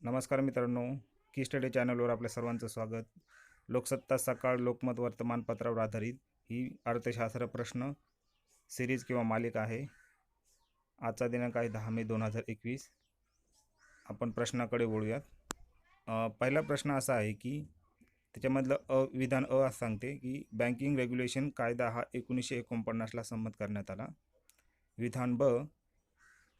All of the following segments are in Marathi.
नमस्कार मित्रांनो, की स्टडी चॅनलवर आपल्या सर्वांचं स्वागत. लोकसत्ता सकाळ लोकमत वर्तमानपत्रावर आधारित ही अर्थशास्त्र प्रश्न सिरीज किंवा मालिका आहे. आजचा दिनांक आहे 10 मे 2021. आपण प्रश्नाकडे वळूयात. पहिला प्रश्न असा आहे की त्याच्यामधलं विधान असं सांगते की बँकिंग रेग्युलेशन कायदा हा 1949ला संमत करण्यात आला. विधान ब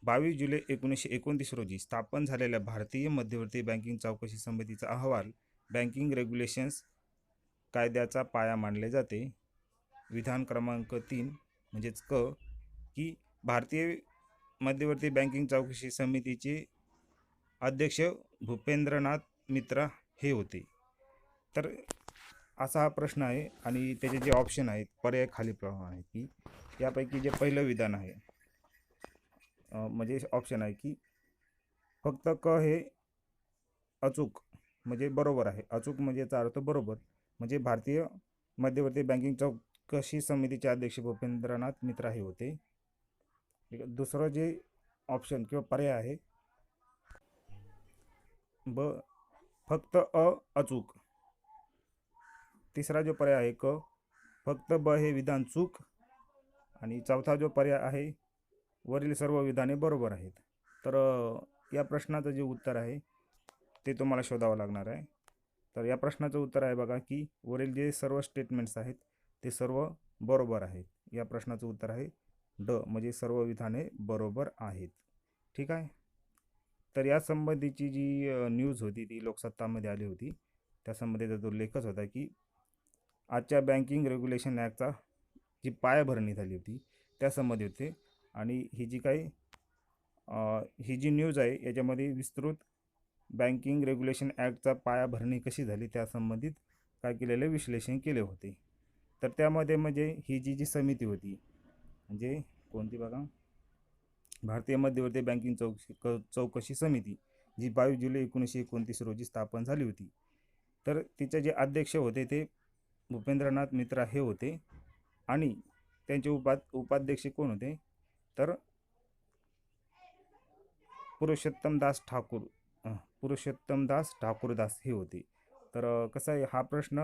22 जुलै 1929 रोजी स्थापन झालेल्या भारतीय मध्यवर्ती बँकिंग चौकशी समितीचा अहवाल बँकिंग रेग्युलेशन्स कायद्याचा पाया मानले जाते. विधान क्रमांक 3 म्हणजेच क की भारतीय मध्यवर्ती बँकिंग चौकशी समितीचे अध्यक्ष भूपेंद्रनाथ मित्रा हे होते. तर असा हा प्रश्न आहे आणि त्याचे जे ऑप्शन आहेत पर्याय खालीलप्रमाणे आहेत की यापैकी जे पहिलं विधान आहे म्हणजे ऑप्शन आहे की फक्त क हे अचूक म्हणजे बरोबर आहे. अचूक म्हणजे याचा अर्थ बरोबर, म्हणजे भारतीय मध्यवर्ती बँकिंग चौकशी समितीचे अध्यक्ष भूपेंद्रनाथ मित्रा हे होते. दुसरं जे ऑप्शन किंवा पर्याय आहे ब फक्त अचूक. तिसरा जो पर्याय आहे क फक्त ब हे विधान चूक. आणि चौथा जो पर्याय आहे वरील सर्व विधाने बरोबर आहेत. तर या प्रश्नाचं जे उत्तर आहे ते तुम्हाला शोधावं लागणार आहे. तर या प्रश्नाचं उत्तर आहे बघा की वरील जे सर्व स्टेटमेंट्स आहेत ते सर्व बरोबर आहेत. या प्रश्नाचं उत्तर आहे ड म्हणजे सर्व विधाने बरोबर आहेत. ठीक आहे. तर या संबंधीची जी न्यूज होती ती लोकसत्तामध्ये आली होती. त्या संबंधीचा तो लेखच होता की आजच्या बँकिंग रेग्युलेशन ॲक्टचा जी पायाभरणी झाली होती त्यासंबंधी होते. आणि ही जी काही ही जी न्यूज आहे याच्यामध्ये विस्तृत बँकिंग रेग्युलेशन ॲक्टचा पायाभरणी कशी झाली त्यासंबंधित काय केलेले विश्लेषण केले होते. तर त्यामध्ये म्हणजे ही जी समिती होती म्हणजे कोणती बघा, भारतीय मध्यवर्ती बँकिंग चौकशी समिती जी 22 जुलै 1929 रोजी स्थापन झाली होती. तर तिचे जे अध्यक्ष होते ते भूपेंद्रनाथ मित्रा हे होते आणि त्यांचे उपाध्यक्ष कोण होते तर पुरुषोत्तमदास ठाकूरदास हे होते. तर कसं आहे हा प्रश्न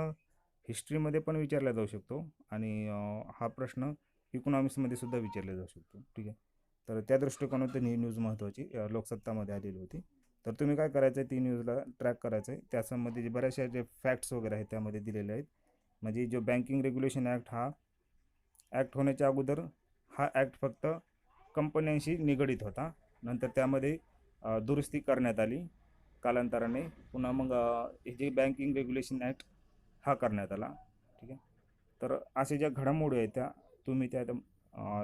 हिस्ट्रीमध्ये पण विचारला जाऊ शकतो आणि हा प्रश्न इकॉनॉमिक्समध्ये सुद्धा विचारला जाऊ शकतो. ठीक आहे. तर त्या दृष्टिकोनातून ही न्यूज महत्त्वाची लोकसत्तामध्ये आलेली होती. तर तुम्ही काय करायचं आहे ती न्यूजला ट्रॅक करायचं आहे. त्यासंबंधी जे बऱ्याचशा जे फॅक्ट्स वगैरे आहेत त्यामध्ये दिलेले आहेत. म्हणजे जो बँकिंग रेग्युलेशन ॲक्ट हा ॲक्ट होण्याच्या अगोदर हा ॲक्ट फक्त कंपन्यांशी निगडीत होता. नंतर त्यामध्ये दुरुस्ती करण्यात आली कालांतराने. पुन्हा मग हे जे बँकिंग रेग्युलेशन ॲक्ट हा करण्यात आला. ठीक आहे. तर असे ज्या घडामोडी आहेत त्या तुम्ही त्या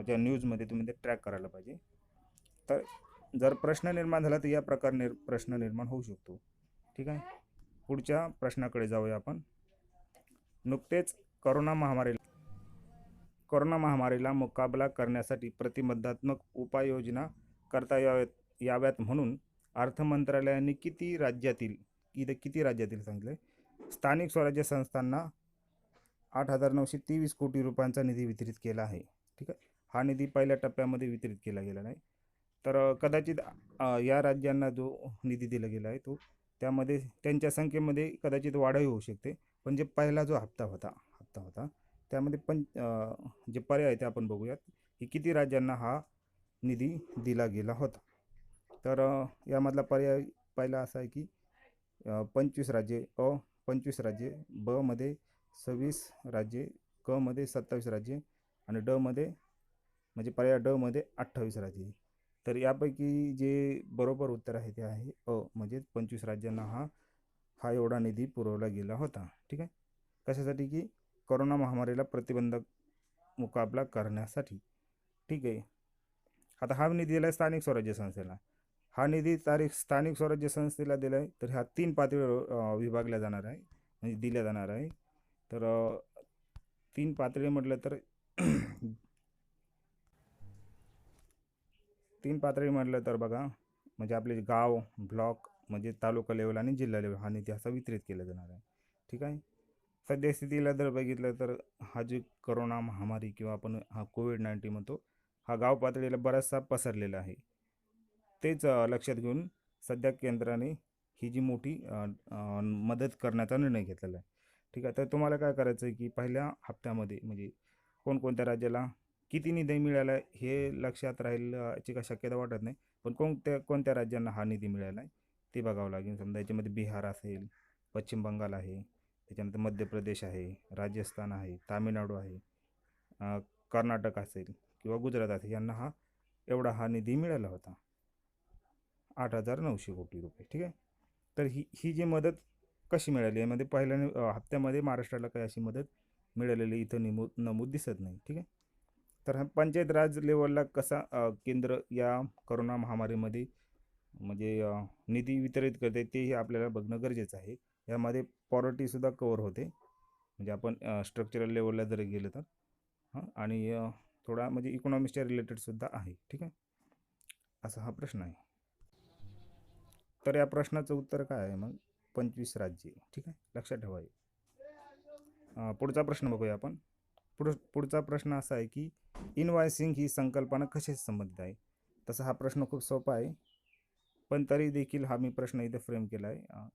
ज्या न्यूजमध्ये तुम्ही ते ट्रॅक करायला पाहिजे. तर जर प्रश्न निर्माण झाला तर या प्रकारे प्रश्न निर्माण होऊ शकतो. ठीक आहे. पुढच्या प्रश्नाकडे जाऊया आपण. नुकतेच कोरोना महामारीला मुकाबला करण्यासाठी प्रतिबंधात्मक उपाययोजना करता याव्यात म्हणून अर्थ मंत्रालयाने किती राज्यातील सांगितलं स्थानिक स्वराज्य संस्थांना 8,923 कोटी रुपयांचा निधी वितरित केला आहे. ठीक आहे. हा निधी पहिल्या टप्प्यामध्ये वितरित केला गेला नाही. तर कदाचित या राज्यांना जो निधी दिला गेला आहे तो त्यामध्ये त्यांच्या संख्येमध्ये कदाचित वाढही होऊ शकते. पण जे पहिला जो हप्ता होता त्यामध्ये पण जे पर्याय ते आपण बघूयात की किती राज्यांना हा निधी दिला गेला होता. तर यामधला पर्याय पहिला असा आहे की 25 राज्ये, 25 राज्ये, ब मध्ये 26 राज्ये, क मध्ये 27 राज्ये आणि ड मध्ये म्हणजे पर्याय ड मध्ये 28 राज्ये. तर यापैकी जे बरोबर उत्तर आहे ते आहे म्हणजे 25 राज्यांना हा एवढा निधी पुरवला गेला होता. ठीक आहे. कशासाठी की कोरोना महामारीला प्रतिबंधक मुकाबला करण्यासाठी. ठीक आहे. आता हा निधी दिला आहे स्थानिक स्वराज्य संस्थेला. हा निधी स्थानिक स्वराज्य संस्थेला दिला आहे तर ह्या 3 पातळीवर विभागल्या जाणार आहे म्हणजे दिल्या जाणार आहे. तर 3 पातळी म्हटलं तर 3 पातळी म्हटलं तर बघा म्हणजे आपले गाव, ब्लॉक म्हणजे तालुका लेवल आणि जिल्हा लेवल हा निधी असा वितरित केला जाणार आहे. ठीक आहे. सद्यस्थितीला जर बघितलं तर हा जे कोरोना महामारी किंवा आपण हा कोविड-19 म्हणतो हा गाव पातळीला बराचसा पसरलेला आहे. तेच लक्षात घेऊन सध्या केंद्राने ही जी मोठी मदत करण्याचा निर्णय घेतलेला आहे. ठीक आहे. तर तुम्हाला काय करायचं आहे की पहिल्या हप्त्यामध्ये म्हणजे कोणकोणत्या राज्याला किती निधी मिळाला आहे हे लक्षात राहील याची काही शक्यता वाटत नाही. पण कोणत्या कोणत्या राज्यांना हा निधी मिळाला आहे ते बघावं लागेल. समजा याच्यामध्ये बिहार असेल, पश्चिम बंगाल आहे, त्याच्यानंतर मध्य प्रदेश आहे, राजस्थान आहे, तामिळनाडू आहे, अ, कर्नाटक असेल किंवा गुजरात असेल, यांना एवढा निधी मिळाला होता, 8,900 कोटी रुपये. ठीक आहे. तर ही ही जी मदत कशी मिळाली यामध्ये पहिल्या हप्त्यामध्ये महाराष्ट्राला काही अशी मदत मिळालेली इथं नमूद दिसत नाही. ठीक आहे. तर हा पंचायत राज लेवलला कसा केंद्र या करोना महामारीमध्ये म्हणजे निधी वितरित करते तेही आपल्याला बघणं गरजेचं आहे. यामध्ये पॉवर्टीसुद्धा कवर होते, म्हणजे आपण स्ट्रक्चरल लेवलला जर गेलं तर आणि थोडा म्हणजे इकॉनॉमिक्सच्या रिलेटेडसुद्धा आहे. ठीक आहे. असा हा प्रश्न आहे. तर या प्रश्नाचं उत्तर काय आहे मग? 25 राज्ये. ठीक आहे, लक्षात ठेवा. पुढचा प्रश्न बघूया आपण. पुढचा प्रश्न असा आहे की इनवॉइसिंग ही संकल्पना कशाशी संबंधित आहे? तसा हा प्रश्न खूप सोपा आहे, पण तरी देखील हा मी प्रश्न इथे फ्रेम केला आहे.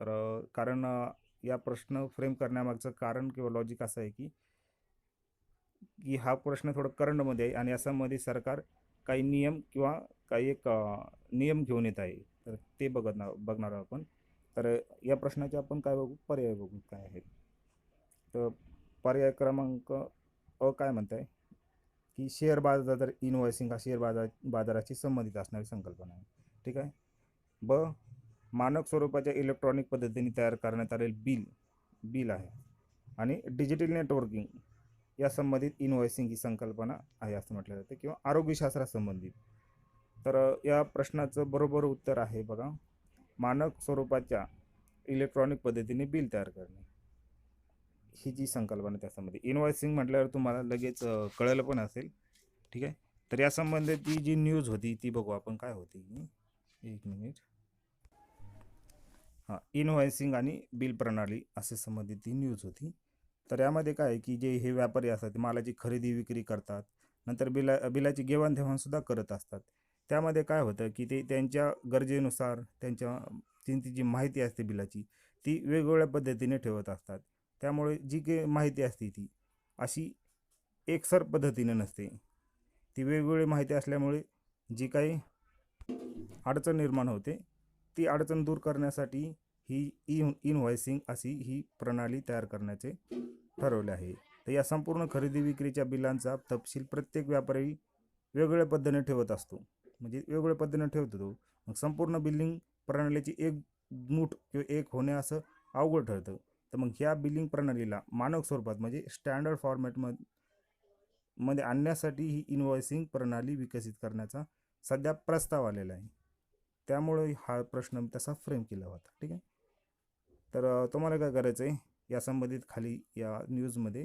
तर कारण या प्रश्न फ्रेम करण्यामागचं कारण किंवा लॉजिक असं आहे की की हा प्रश्न थोडं करंटमध्ये आहे आणि याच्यामध्ये सरकार काही नियम किंवा काही एक नियम घेऊन येत आहे. तर ते बघणार आहोत आपण. तर या प्रश्नाचे आपण काय बघू? पर्याय बघू काय आहेत. तर पर्याय क्रमांक काय म्हणत आहे की शेअर बाजार इनवॉइसिंग हा शेअर बाजाराशी संबंधित असणारी संकल्पना आहे. ठीक आहे. ब मानक स्वरूपाच्या इलेक्ट्रॉनिक पद्धतीने तयार करण्यात आलेले बिल आहे आणि डिजिटल नेटवर्किंग या संबंधित इनवॉइसिंग ही संकल्पना आहे असं म्हटलं जातं किंवा आरोग्यशास्त्रासंबंधित. तर या प्रश्नाचं बरोबर उत्तर आहे बघा, मानक स्वरूपाच्या इलेक्ट्रॉनिक पद्धतीने बिल तयार करणे ही जी संकल्पना त्यामध्ये इनवॉइसिंग म्हटल्यावर तुम्हाला लगेच कळलं पण असेल. ठीक आहे. तर या संबंधित जी न्यूज होती ती बघू आपण काय होती. एक मिनिट. हां, इनवॉइसिंग आणि बिल प्रणाली असे संबंधित ती न्यूज होती. तर यामध्ये काय आहे की जे हे व्यापारी असतात मालाची खरेदी विक्री करतात, नंतर बिलाची देवाणघेवाणसुद्धा करत असतात. त्यामध्ये काय होतं की ते त्यांच्या गरजेनुसार त्यांची जी माहिती असते बिलाची ती वेगवेगळ्या पद्धतीने ठेवत असतात. त्यामुळे जी काही माहिती असते ती अशी एकसर पद्धतीने नसते. ती वेगवेगळी माहिती असल्यामुळे जी काही अडचण निर्माण होते ती अडचण दूर करण्यासाठी ही इनव्हॉइसिंग अशी ही प्रणाली तयार करण्याचे ठरवले आहे. तर या संपूर्ण खरेदी विक्रीच्या बिलांचा तपशील प्रत्येक व्यापारी वेगवेगळ्या पद्धतीने ठेवत असतो, म्हणजे वेगवेगळ्या पद्धतीने ठेवतो तो. मग संपूर्ण बिलिंग प्रणालीची एक मूठ किंवा एक होणे असं अवघड ठरतं. तर मग ह्या बिलिंग प्रणालीला मानक स्वरूपात म्हणजे स्टँडर्ड फॉर्मॅटमध्ये आणण्यासाठी ही इनव्हॉइसिंग प्रणाली विकसित करण्याचा सध्या प्रस्ताव आलेला आहे. त्यामुळे हा प्रश्न तसा फ्रेम केला होता. ठीक आहे. तर तुम्हाला काय करायचं आहे, या संबंधित खाली या न्यूजमध्ये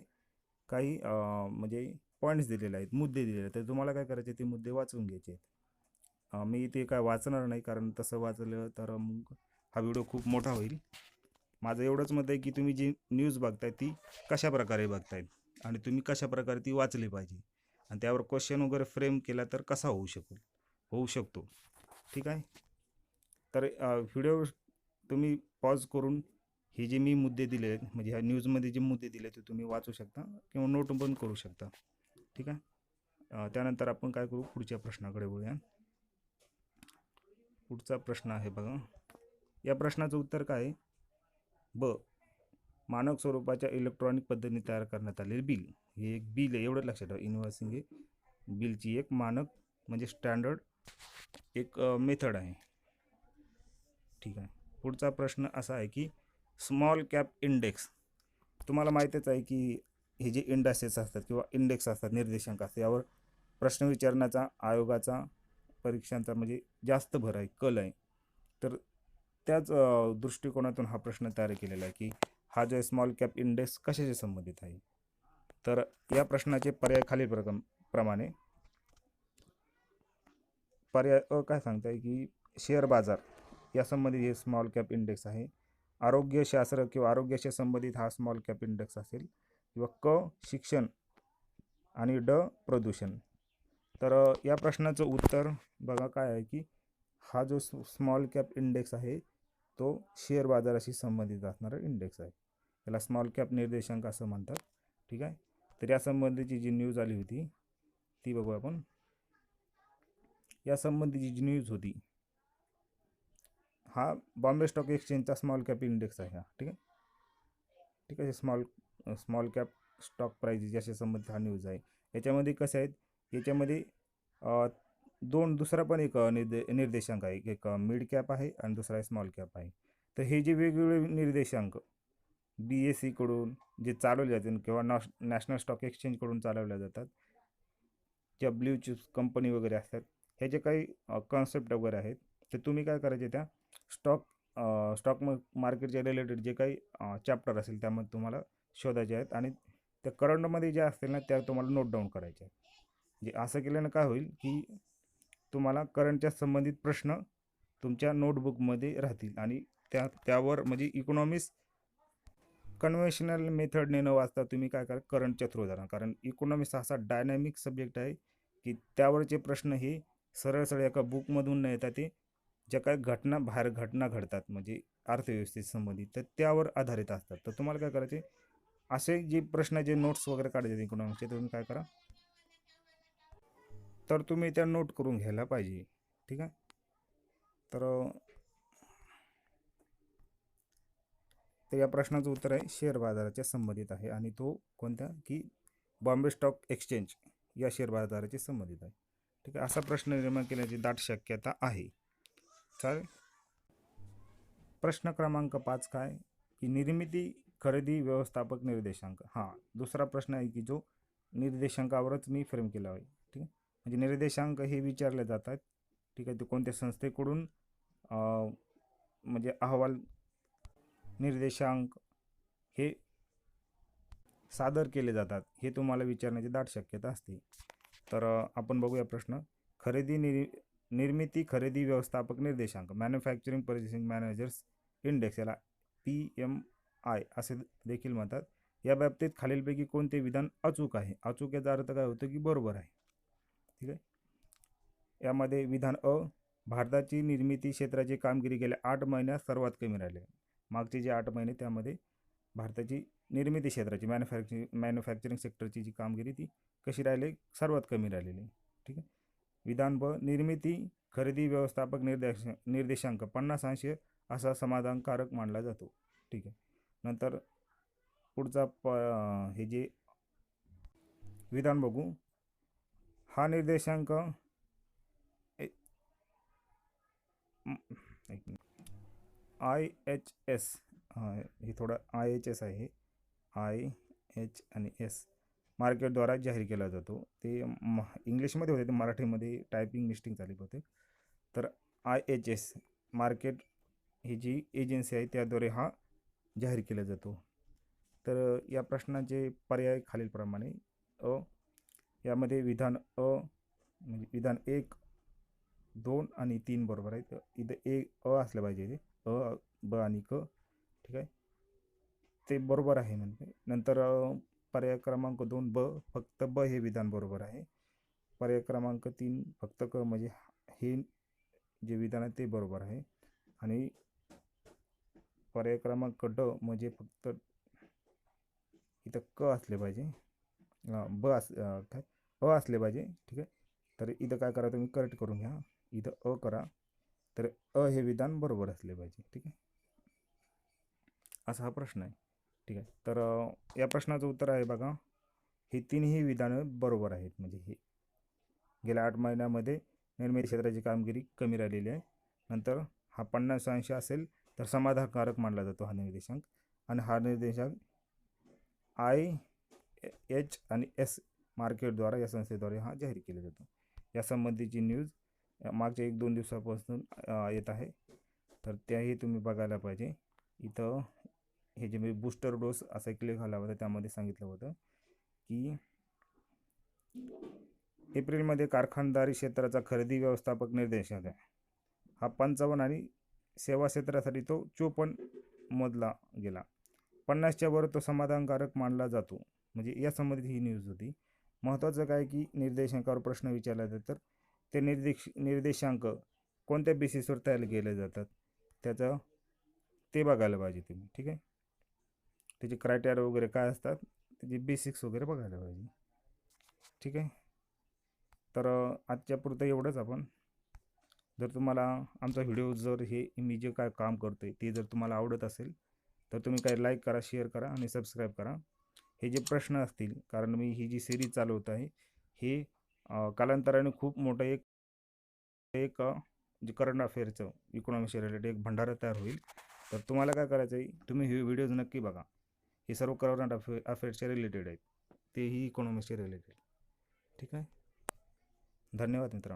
काही म्हणजे पॉईंट्स दिलेले आहेत, मुद्दे दिलेले आहेत. तर तुम्हाला काय करायचे ते मुद्दे वाचून घ्यायचे आहेत. मी ते काय वाचणार नाही, कारण तसं वाचलं तर मग हा व्हिडिओ खूप मोठा होईल. माझं एवढंच मत आहे की तुम्ही जी न्यूज बघताय ती कशा प्रकारे बघतायत आणि तुम्ही कशा प्रकारे ती वाचली पाहिजे आणि त्यावर क्वेश्चन वगैरे फ्रेम केला तर कसा होऊ शकतो. ठीक आहे. तर व्हिडिओ तुम्ही पॉज करून हे जे मी मुद्दे दिले आहेत म्हणजे ह्या न्यूजमध्ये जे मुद्दे दिले ते तुम्ही वाचू शकता किंवा नोट पण करू शकता. ठीक आहे. त्यानंतर आपण काय करू, पुढच्या प्रश्नाकडे वळूया. पुढचा प्रश्न आहे बघा. या प्रश्नाचं उत्तर काय आहे? ब मानक स्वरूपाच्या इलेक्ट्रॉनिक पद्धतीने तयार करण्यात आलेले बिल. हे एक बिल आहे, एवढं लक्षात ठेवा. इनव्हॉइसिंग हे बिलची एक मानक म्हणजे स्टँडर्ड एक मेथड आहे. ठीक आहे. पुढचा प्रश्न असा आहे की स्मॉल कॅप इंडेक्स. तुम्हाला माहीतच आहे की हे जे इंडेक्सेस असतात किंवा इंडेक्स असतात, निर्देशांक असतात, यावर प्रश्न विचारण्याचा आयोगाचा परीक्षांचा म्हणजे जास्त भर आहे, कल आहे. तर त्याच दृष्टिकोनातून हा प्रश्न तयार केलेला आहे की हा जो स्मॉल कॅप इंडेक्स कशाशी संबंधित आहे. तर या प्रश्नाचे पर्याय खालील प्रमाणे. पर्याय काय सांगताय की शेअर बाजार यासंबंधित हे स्मॉल कॅप इंडेक्स आहे. आरोग्यशास्त्र किंवा आरोग्याशी संबंधित हा स्मॉल कॅप इंडेक्स असेल किंवा शिक्षण आणि प्रदूषण. तर या प्रश्नाचं उत्तर बघा काय आहे की हा जो स्मॉल कॅप इंडेक्स आहे तो शेअर बाजाराशी संबंधित असणारा इंडेक्स आहे. त्याला स्मॉल कॅप निर्देशांक असं म्हणतात. ठीक आहे. तर या संबंधीची जी न्यूज आली होती ती बघू आपण. या संबंधीची जी न्यूज होती, हा बॉम्बे स्टॉक एक्सचेंजचा स्मॉल कॅप इंडेक्स आहे हा. ठीक आहे. ठीक आहे. स्मॉल कॅप स्टॉक प्राइजेस याशी संबंधित हा न्यूज आहे. याच्यामध्ये कसं आहेत, याच्यामध्ये दुसरा पण एक निर्देशांक आहे. एक मिड कॅप आहे आणि दुसरा स्मॉल कॅप आहे. तर हे जे वेगवेगळे निर्देशांक BSE कडून जे चालवले जातात किंवा नॅशनल स्टॉक एक्सचेंजकडून चालवल्या जातात, ज्या ब्ल्यू चिप्स कंपनी वगैरे असतात, ह्याचे काही कॉन्सेप्ट वगैरे आहेत. तर तुम्ही काय करायचे, त्या स्टॉक मार्केटच्या रिलेटेड जे काही चॅप्टर असेल त्यामध्ये तुम्हाला शोधायचे आहेत आणि त्या करंटमध्ये ज्या असतील ना त्या तुम्हाला नोट डाऊन करायच्या आहेत. म्हणजे असं केल्यानं काय होईल की तुम्हाला करंटच्या संबंधित प्रश्न तुमच्या नोटबुकमध्ये राहतील आणि त्यावर म्हणजे इकॉनॉमिक्स कन्व्हेन्शनल मेथडने न वाचता तुम्ही काय करा, करंटच्या थ्रू जाणार. कारण इकॉनॉमिक्स असा डायनॅमिक सब्जेक्ट आहे की त्यावरचे प्रश्न हे सरळ सरळ एका बुकमधून न येतात, ते ज्या काही घटना घडतात म्हणजे अर्थव्यवस्थेशी संबंधित, तर त्यावर आधारित असतात. तर तुम्हाला काय करायचे, असे जे प्रश्न जे नोट्स वगैरे काढायचे इकॉनॉमिक्सचे, तुम्ही काय करा, तर तुम्ही त्या नोट करून घ्यायला पाहिजे. ठीक आहे. तर या प्रश्नाचं उत्तर आहे शेअर बाजाराच्या संबंधित आहे आणि तो कोणत्या, की बॉम्बे स्टॉक एक्सचेंज या शेअर बाजाराशी संबंधित आहे. ठीक आहे. असा प्रश्न निर्माण केल्याची दाट शक्यता आहे. चालेल. प्रश्न क्रमांक 5 काय, की निर्मिती खरेदी व्यवस्थापक निर्देशांक. हां, दुसरा प्रश्न आहे की जो निर्देशांकावरच मी फ्रेम केला आहे. ठीक आहे. म्हणजे निर्देशांक हे विचारले जातात. ठीक आहे. ते कोणत्या संस्थेकडून म्हणजे अहवाल निर्देशांक हे सादर केले जातात हे तुम्हाला विचारण्याची दाट शक्यता असते. तर आपण बघूया प्रश्न. निर्मिती खरेदी व्यवस्थापक निर्देशांक, मॅन्युफॅक्चरिंग पर्चेसिंग मॅनेजर्स इंडेक्स, याला PMI असे देखील म्हणतात. या बाबतीत खालीलपैकी कोणते विधान अचूक आहे. अचूक याचा अर्थ काय होतं, की बरोबर आहे. ठीक आहे. यामध्ये विधान अ, भारताची निर्मिती क्षेत्राची कामगिरी गेल्या 8 महिन्यात सर्वात कमी राहिली. मागचे जे 8 महिने त्यामध्ये भारताची निर्मिती क्षेत्राची मॅन्युफॅक्चरिंग सेक्टरची जी कामगिरी ती कशी राहिली, सर्वात कमी राहिलेली. ठीक आहे. विधान ब, निर्मिती खरेदी व्यवस्थापक निर्देशांक 50% असा समाधानकारक मानला जातो. ठीक आहे. नंतर पुढचा हे जे विधान बघू. हा निर्देशांक IHS, हे थोडं IHS आहे, IH आणि S मार्केटद्वारा जाहीर केला जातो. ते इंग्लिशमध्ये होते, ते मराठीमध्ये टायपिंग मिस्टेक झाली होते. तर IHS मार्केट ही जी एजन्सी आहे त्याद्वारे हा जाहीर केला जातो. तर या प्रश्नाचे पर्याय खालीलप्रमाणे. यामध्ये विधान म्हणजे विधान 1, 2 आणि 3 बरोबर आहे. तर इथं असलं पाहिजे, ते ब आणि क. ठीक आहे. ते बरोबर आहे म्हणजे. नंतर पर्याय क्रमांक 2 फक्त ब हे विधान बरोबर आहे. पर्याय क्रमांक 3 फक्त क म्हणजे हे जे विधान आहे ते बरोबर आहे. आणि पर्याय क्रमांक ड म्हणजे फक्त इथं क असले पाहिजे, काय असले पाहिजे. ठीक आहे. तर इथं काय करा, तुम्ही करेक्ट करून घ्या, इथं करा. तर हे विधान बरोबर असले पाहिजे. ठीक आहे. असा हा प्रश्न आहे. ठीक आहे. तर या प्रश्नाचं उत्तर आहे बघा, ही तिन्ही विधानं बरोबर आहेत. म्हणजे हे गेल्या 8 महिन्यामध्ये निर्मिती क्षेत्राची कामगिरी कमी राहिलेली आहे. नंतर हा 50% असेल तर समाधानकारक मानला जातो हा निर्देशांक. आणि हा निर्देशांक IH आणि S मार्केटद्वारा, या संस्थेद्वारे हा जाहीर केला जातो. या संबंधीची न्यूज मागच्या 1-2 दिवसापासून येत आहे. तर त्याही तुम्ही बघायला पाहिजे. इथं हे जे मी बूस्टर डोस असा क्लिक झाला होता, त्यामध्ये सांगितलं होतं की एप्रिलमध्ये कारखानदारी क्षेत्राचा खरेदी व्यवस्थापक निर्देशांक हा 55 आणि सेवा क्षेत्रासाठी तो 54 मोजला गेला. 50च्या वर तो समाधानकारक मानला जातो. म्हणजे या संबंधित ही न्यूज होती. महत्त्वाचं काय की निर्देशांकावर प्रश्न विचारला जातात, तर ते निर्देशांक कोणत्या बेसिसवर तयार केले जातात, त्याचं ते बघायला पाहिजे तुम्ही. ठीक आहे, त्याचे क्रायटेरिया वगैरे काय असतात, त्याचे बेसिक्स वगैरे बघायला पाहिजे. ठीक आहे, तर आजच्या पुरतं एवढंच. आपण जर तुम्हाला आमचा व्हिडिओ, जर हे मी जे काय काम करतो ते जर तुम्हाला आवडत असेल तर तुम्ही काय लाईक करा, शेअर करा आणि सबस्क्राईब करा. हे जे प्रश्न असतील, कारण मी ही जी सिरीज चालवत आहे हे कालांतराने खूप मोठं एक एक जे करंट अफेअरचं इकॉनॉमिक्सशी रिलेटेड एक भंडारा तयार होईल. तर तुम्हाला काय करायचं आहे, तुम्ही हे व्हिडिओज नक्की बघा. हे सर्व करंट अफेअर्सचे रिलेटेड आहेत, तेही इकॉनॉमिक्सचे रिलेटेड. ठीक आहे, धन्यवाद मित्रांनो.